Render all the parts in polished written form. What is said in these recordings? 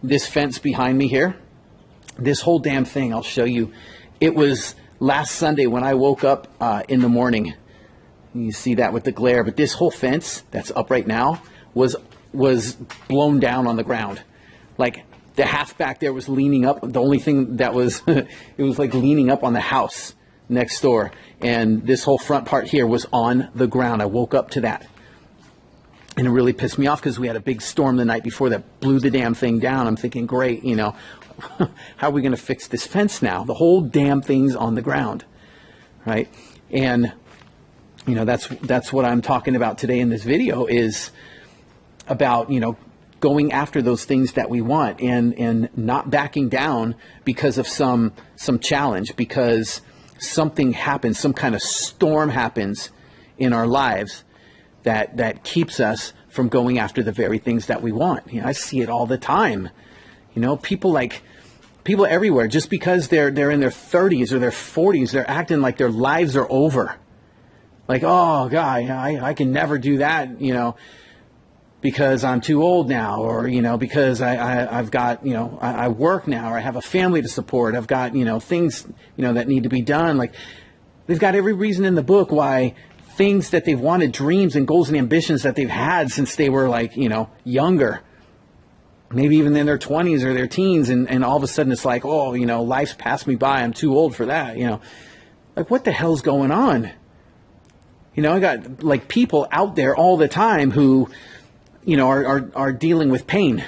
this fence behind me here, this whole damn thing, I'll show you. It was last Sunday when I woke up in the morning. You see that with the glare, but this whole fence that's up right now was blown down on the ground. Like the half back there was leaning up. The only thing that was, it was like leaning up on the house next door. And this whole front part here was on the ground. I woke up to that. And it really pissed me off because we had a big storm the night before that blew the damn thing down. I'm thinking, great, you know, how are we going to fix this fence now? The whole damn thing's on the ground, right? And, you know, that's what I'm talking about today in this video, is about, you know, going after those things that we want and not backing down because of some challenge, because something happens, some kind of storm happens in our lives that keeps us from going after the very things that we want. You know, I see it all the time. You know, people everywhere, just because they're in their 30s or their 40s, they're acting like their lives are over. Like, oh God, I can never do that, you know, because I'm too old now, or, you know, because I've got, you know, I work now, or I have a family to support. I've got, you know, things, you know, that need to be done. Like, they've got every reason in the book why things that they've wanted, dreams and goals and ambitions that they've had since they were, like, you know, younger, maybe even in their 20s or their teens, and all of a sudden it's like, oh, you know, life's passed me by, I'm too old for that, you know. Like, what the hell's going on? You know, I got, like, people out there all the time who, you know, are dealing with pain.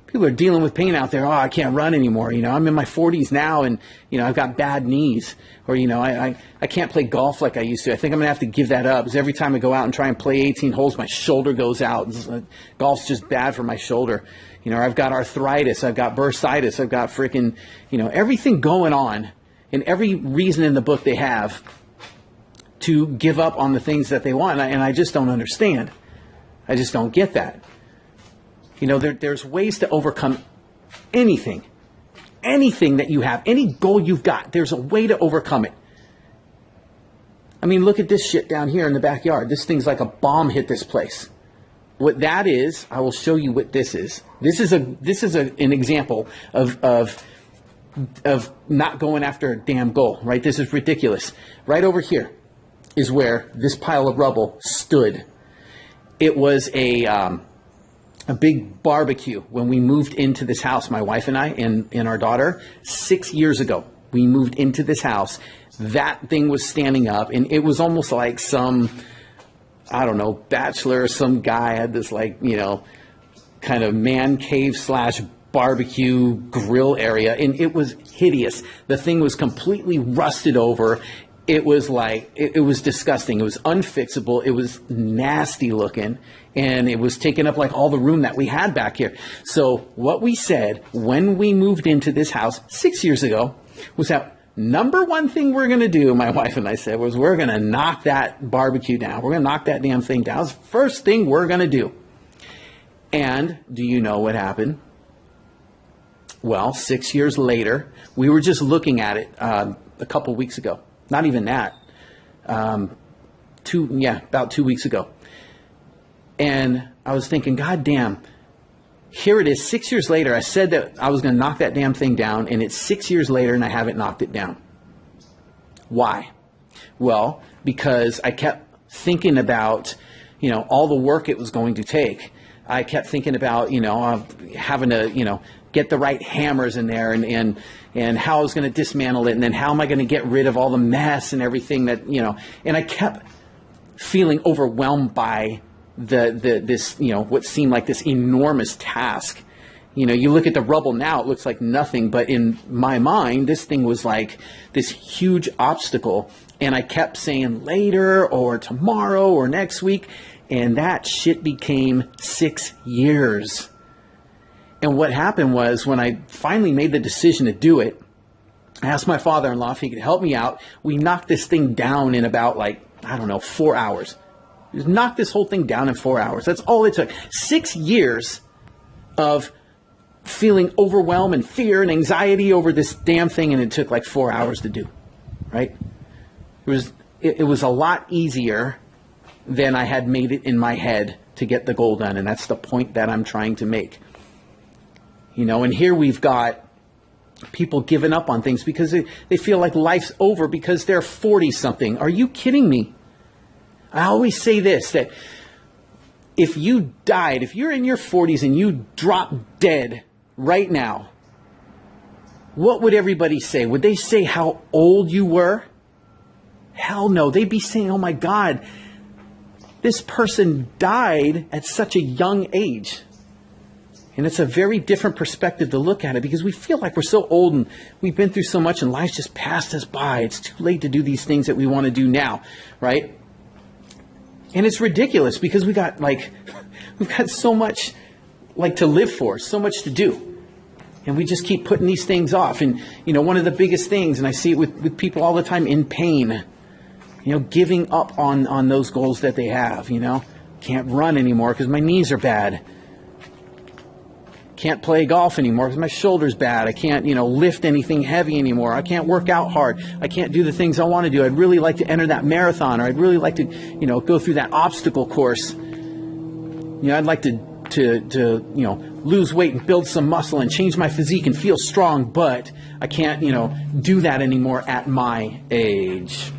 People are dealing with pain out there. Oh, I can't run anymore. You know, I'm in my 40s now, and, you know, I've got bad knees. Or, you know, I can't play golf like I used to. I think I'm going to have to give that up, because every time I go out and try and play 18 holes, my shoulder goes out. Golf's just bad for my shoulder. You know, I've got arthritis. I've got bursitis. I've got freaking, you know, everything going on, and every reason in the book they have to give up on the things that they want. And I just don't understand. I just don't get that. You know, there's ways to overcome anything that you have, any goal you've got. There's a way to overcome it. I mean, look at this shit down here in the backyard. This thing's like a bomb hit this place. What that is, I will show you what this is. This is an example of not going after a damn goal, right? This is ridiculous. Right over here is where this pile of rubble stood. It was a big barbecue when we moved into this house, my wife and I and our daughter, 6 years ago. We moved into this house. That thing was standing up, and it was almost like some, I don't know, bachelor, some guy had this, like, you know, kind of man cave / barbecue grill area, and it was hideous. The thing was completely rusted over. It was like, it was disgusting. It was unfixable. It was nasty looking, and it was taking up like all the room that we had back here. So what we said when we moved into this house 6 years ago was that number one thing we're going to do, my wife and I said, was we're going to knock that barbecue down. We're going to knock that damn thing down. It's the first thing we're going to do. And do you know what happened? Well, 6 years later, we were just looking at it a couple weeks ago. Not even that. About 2 weeks ago. And I was thinking, God damn, here it is 6 years later. I said that I was going to knock that damn thing down, and it's 6 years later and I haven't knocked it down. Why? Well, because I kept thinking about, you know, all the work it was going to take. I kept thinking about, you know, having to, you know, get the right hammers in there and how I was going to dismantle it, and then how am I going to get rid of all the mess and everything that, you know, and I kept feeling overwhelmed by this, you know, what seemed like this enormous task. You know, you look at the rubble now, it looks like nothing, but in my mind, this thing was like this huge obstacle, and I kept saying later or tomorrow or next week, and that shit became 6 years. And what happened was, when I finally made the decision to do it, I asked my father-in-law if he could help me out. We knocked this thing down in about, like, I don't know, 4 hours. Just knocked this whole thing down in 4 hours. That's all it took. 6 years of feeling overwhelmed and fear and anxiety over this damn thing, and it took like 4 hours to do, right? It was a lot easier than I had made it in my head to get the goal done, and that's the point that I'm trying to make. And here we've got people giving up on things because they feel like life's over because they're 40-something. Are you kidding me? I always say this, that if you died, if you're in your 40s and you drop dead right now, what would everybody say? Would they say how old you were? Hell no. They'd be saying, oh my God, this person died at such a young age. And it's a very different perspective to look at it because we feel like we're so old and we've been through so much and life's just passed us by. It's too late to do these things that we want to do now, right? And it's ridiculous because we've got so much to live for, so much to do. And we just keep putting these things off. And, one of the biggest things, and I see it with people all the time in pain, giving up on those goals that they have, Can't run anymore because my knees are bad. Can't play golf anymore because my shoulder's bad. I can't, lift anything heavy anymore. I can't work out hard. I can't do the things I want to do. I'd really like to enter that marathon, or I'd really like to, go through that obstacle course. I'd like to lose weight and build some muscle and change my physique and feel strong, but I can't, do that anymore at my age.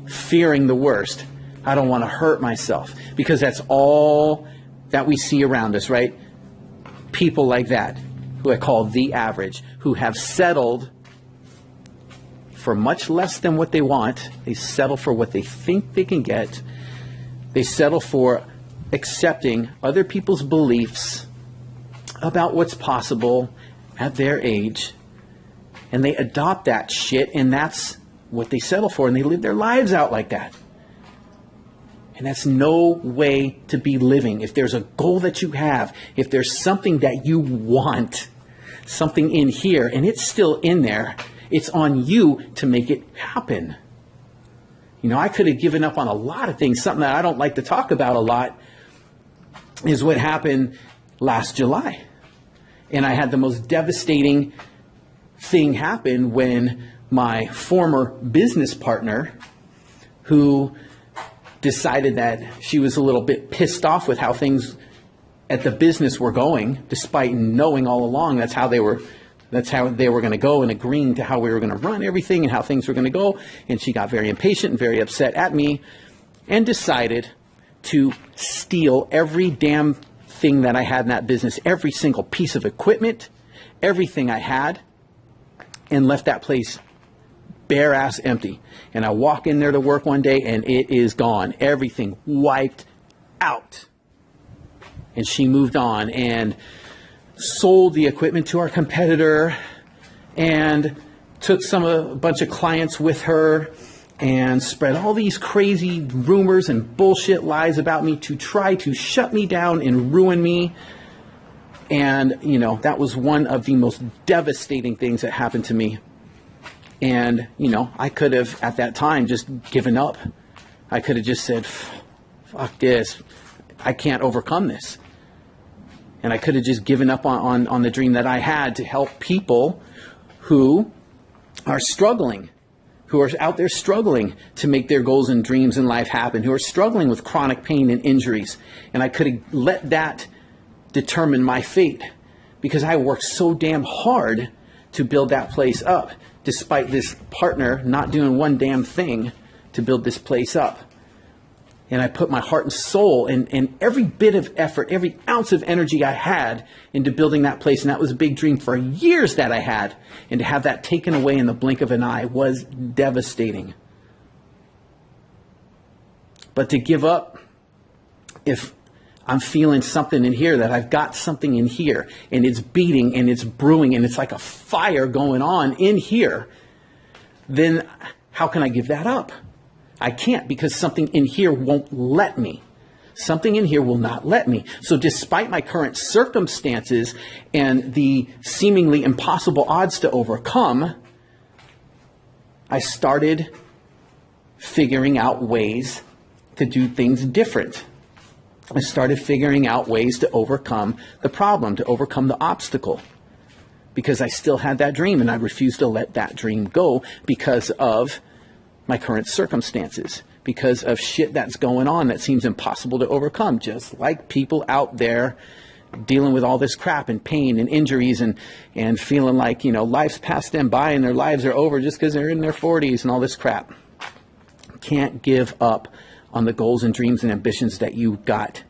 Fearing the worst. I don't want to hurt myself because that's all that we see around us, right? People like that, who I call the average, who have settled for much less than what they want. They settle for what they think they can get. They settle for accepting other people's beliefs about what's possible at their age. And they adopt that shit, and that's what they settle for, and they live their lives out like that. And that's no way to be living. If there's a goal that you have, if there's something that you want, something in here, and it's still in there, it's on you to make it happen. I could have given up on a lot of things. Something that I don't like to talk about a lot is what happened last July. And I had the most devastating thing happen when my former business partner, who decided that she was a little bit pissed off with how things at the business were going, despite knowing all along that's how they were going to go, and agreeing to how we were going to run everything and how things were going to go. And she got very impatient and very upset at me and decided to steal every damn thing that I had in that business, every single piece of equipment, everything I had, and left that place bare ass empty. And I walk in there to work one day and it is gone. Everything wiped out. And she moved on and sold the equipment to our competitor and took a bunch of clients with her and spread all these crazy rumors and bullshit lies about me to try to shut me down and ruin me. And, that was one of the most devastating things that happened to me. And, I could have at that time just given up. I could have just said, fuck this. I can't overcome this. And I could have just given up on the dream that I had to help people who are struggling, who are out there struggling to make their goals and dreams in life happen, who are struggling with chronic pain and injuries. And I could have let that determine my fate because I worked so damn hard to build that place up, despite this partner not doing one damn thing to build this place up. And I put my heart and soul and every bit of effort, every ounce of energy I had into building that place. And that was a big dream for years that I had. And to have that taken away in the blink of an eye was devastating. But to give up, if I'm feeling something in here, that I've got something in here and it's beating and it's brewing and it's like a fire going on in here, then how can I give that up? I can't, because something in here won't let me. Something in here will not let me. So despite my current circumstances and the seemingly impossible odds to overcome, I started figuring out ways to do things different. I started figuring out ways to overcome the problem, to overcome the obstacle, because I still had that dream and I refused to let that dream go because of my current circumstances, because of shit that's going on that seems impossible to overcome, just like people out there dealing with all this crap and pain and injuries and feeling like, life's passed them by and their lives are over just because they're in their 40s and all this crap. Can't give up on the goals and dreams and ambitions that you got.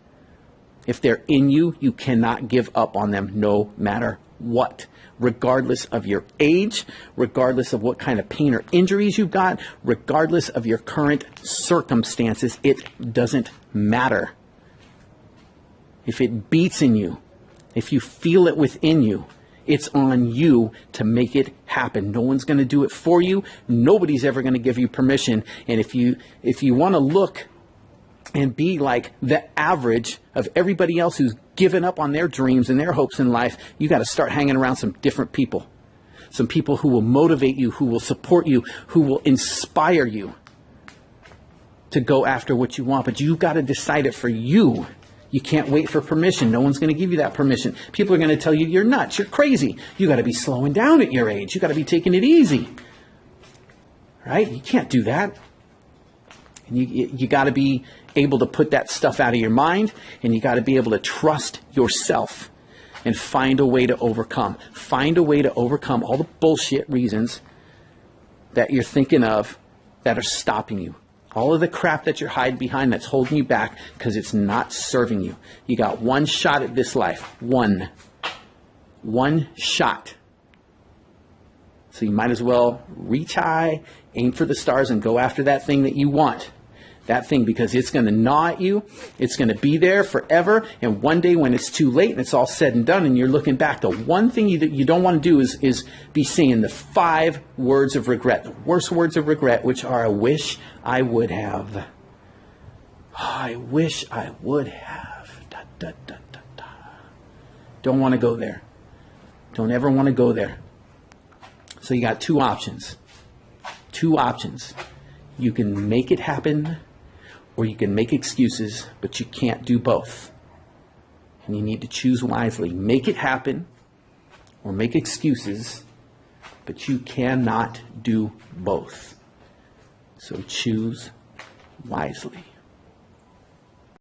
If they're in you, you cannot give up on them no matter what. Regardless of your age, regardless of what kind of pain or injuries you've got, regardless of your current circumstances, it doesn't matter. If it beats in you, if you feel it within you, it's on you to make it happen. No one's going to do it for you. Nobody's ever going to give you permission. And if you want to look and be like the average of everybody else who's given up on their dreams and their hopes in life, you got to start hanging around some different people. Some people who will motivate you, who will support you, who will inspire you to go after what you want. But you got to decide it for you. You can't wait for permission. No one's going to give you that permission. People are going to tell you you're nuts, you're crazy. You got to be slowing down at your age. You got to be taking it easy. Right? You can't do that. And you got to be able to put that stuff out of your mind, and you got to be able to trust yourself and find a way to overcome. Find a way to overcome all the bullshit reasons that you're thinking of that are stopping you. All of the crap that you're hiding behind that's holding you back because it's not serving you. You got one shot at this life. One shot. So you might as well reach high, aim for the stars, and go after that thing that you want. That thing, because it's going to gnaw at you. It's going to be there forever. And one day when it's too late and it's all said and done and you're looking back, the one thing you don't want to do is be saying the 5 words of regret, the worst words of regret, which are, I wish I would have. Oh, I wish I would have. Da, da, da, da, da. Don't want to go there. Don't ever want to go there. So you got 2 options. 2 options. You can make it happen, or you can make excuses, but you can't do both. And you need to choose wisely. Make it happen or make excuses, but you cannot do both. So choose wisely.